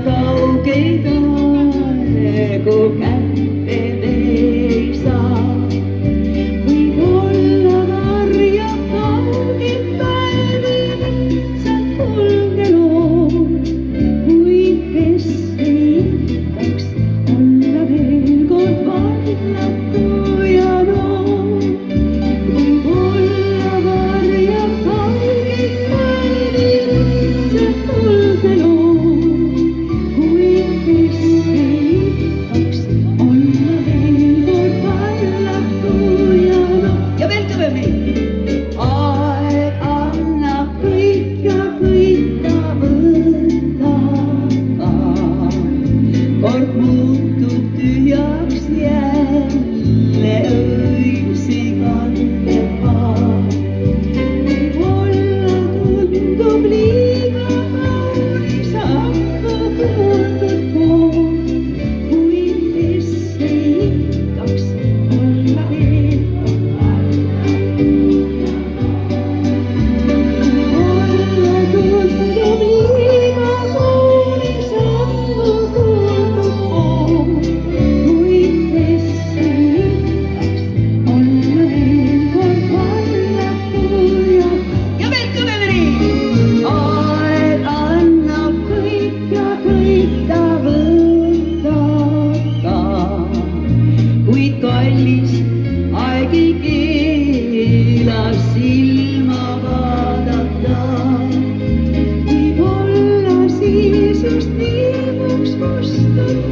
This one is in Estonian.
Kaugeid aegu kätte ei saa. Võib olla varja kaugid päevi lihtsalt kulgenud, kuid kes ei tahaks olla veel kord vallatu ja noor. Võib olla varja kaugid päevi lihtsalt kulgenud. Aeg annab kõik ja kõik ta võtab, kord muutub tühjaks jälle õisi kandepaar. Võib-olla tundub liiga kaunis ammu kuuldud pool, kuid kes ei tahaks olla veel kallis aeg ei keela silma vaadata. Võib-olla siis just ilmuks mustud